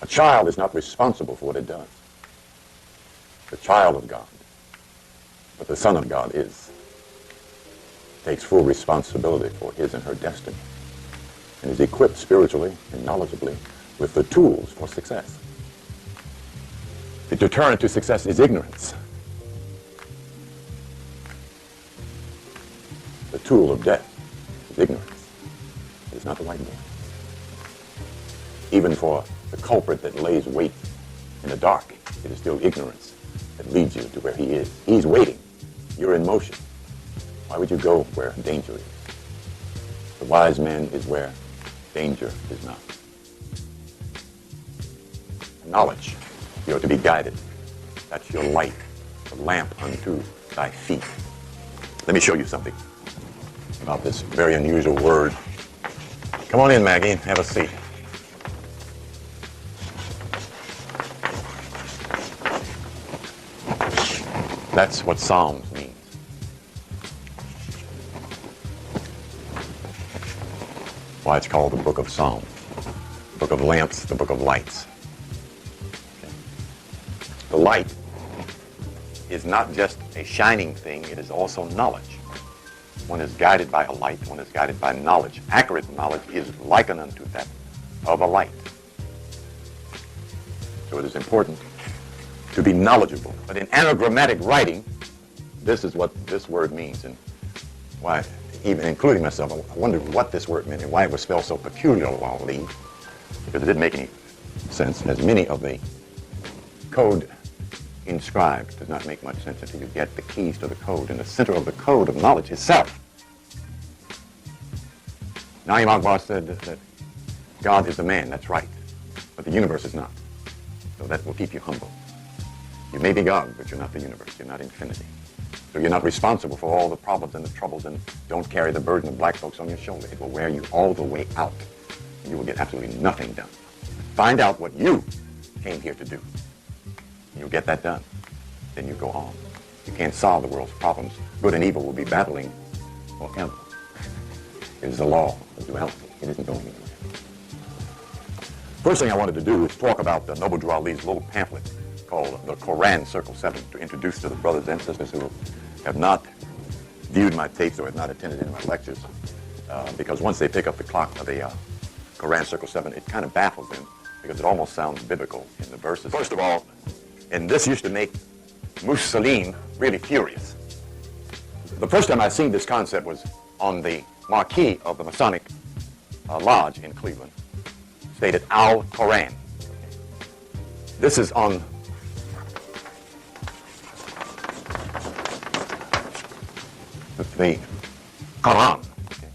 A child is not responsible for what it does. The child of God, but the Son of God is, takes full responsibility for his and her destiny, and is equipped spiritually and knowledgeably with the tools for success. The deterrent to success is ignorance. The tool of death is ignorance. It is not the white man. Even for the culprit that lays wait in the dark, it is still ignorance that leads you to where he is. He's waiting. You're in motion. Why would you go where danger is? The wise man is where danger is not. Knowledge, you're to be guided. That's your light, the lamp unto thy feet. Let me show you something about this very unusual word. Come on in, Maggie, have a seat. That's what Psalms means. Why it's called the book of Psalms. The book of lamps, the book of lights. Okay. The light is not just a shining thing, it is also knowledge. One is guided by a light, one is guided by knowledge. Accurate knowledge is likened unto that of a light. So it is important to be knowledgeable. But in anagrammatic writing, this is what this word means. And why, even including myself, I wondered what this word meant and why it was spelled so peculiarly, because it didn't make any sense, as many of the code inscribed does not make much sense until you get the keys to the code. And the center of the code of knowledge is self. Naim Akbar said that God is the man, that's right, but the universe is not. So that will keep you humble. You may be God, but you're not the universe. You're not infinity. So you're not responsible for all the problems and the troubles, and don't carry the burden of black folks on your shoulder. It will wear you all the way out, and you will get absolutely nothing done. Find out what you came here to do. You'll get that done. Then you go on. You can't solve the world's problems. Good and evil will be battling forever. It is the law of duality. It isn't going anywhere. First thing I wanted to do is talk about the Noble Drew Ali's little pamphlet called the Koran Circle 7, to introduce to the brothers and sisters who have not viewed my tapes or have not attended any of my lectures, because once they pick up the clock of the Koran Circle 7, it kind of baffles them, because it almost sounds biblical in the verses. First of all, and this used to make Muslim really furious. The first time I seen this concept was on the marquee of the Masonic Lodge in Cleveland, stated Al-Koran. This is on the Koran. Okay.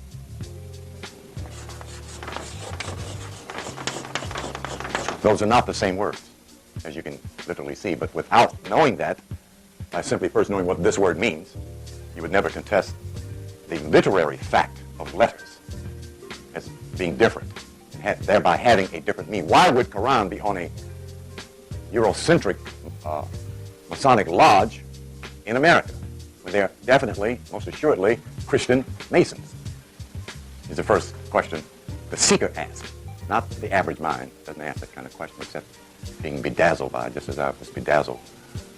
Those are not the same words, as you can literally see, but without knowing that, by simply first knowing what this word means, you would never contest the literary fact of letters as being different, and thereby having a different meaning. Why would Quran be on a Eurocentric Masonic lodge in America, when they're definitely, most assuredly, Christian Masons? Is the first question the seeker asks. Not the average mind doesn't ask that kind of question, except being bedazzled by it, just as I was bedazzled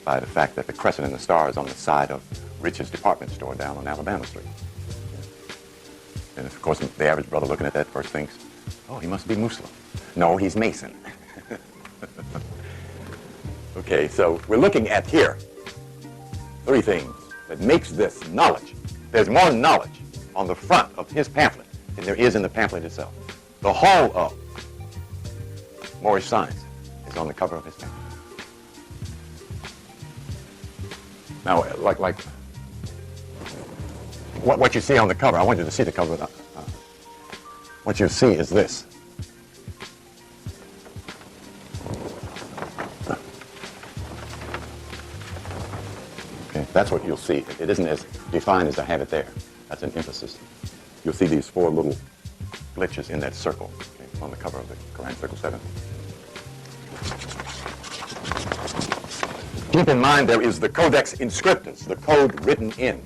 by the fact that the crescent and the star is on the side of Rich's department store down on Alabama Street. And of course, the average brother looking at that first thinks, oh, he must be Muslim. No, he's Mason. Okay, so we're looking at here three things that makes this knowledge. There's more knowledge on the front of his pamphlet than there is in the pamphlet itself. The whole of Moorish science is on the cover of his pamphlet. Now, like what you see on the cover, I want you to see the cover. What you see is this. Okay, that's what you'll see. It isn't as defined as I have it there. That's an emphasis. You'll see these four little glitches in that circle, okay, on the cover of the Koran Circle 7. Keep in mind there is the Codex Inscriptus, the code written in,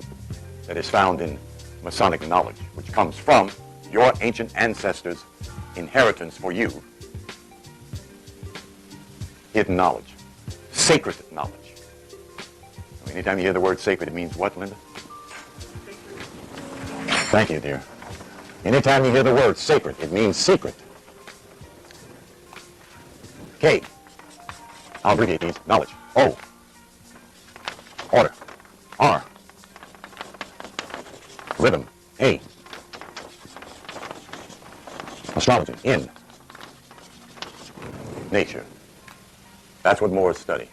that is found in Masonic knowledge, which comes from your ancient ancestors' inheritance for you hidden knowledge, sacred knowledge. Anytime you hear the word sacred, it means what, Linda? Thank you, dear. Anytime you hear the word sacred, it means secret. K. I'll abbreviate these. Knowledge. O. Order. R. Rhythm. A. Astrology. N. Nature. That's what Moors study.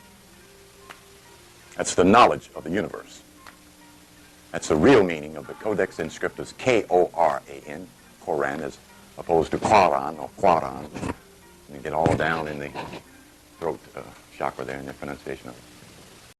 That's the knowledge of the universe. That's the real meaning of the Codex Inscriptus, Koran, Koran, as opposed to Koran or Quran. You get all down in the throat chakra there in the pronunciation of it.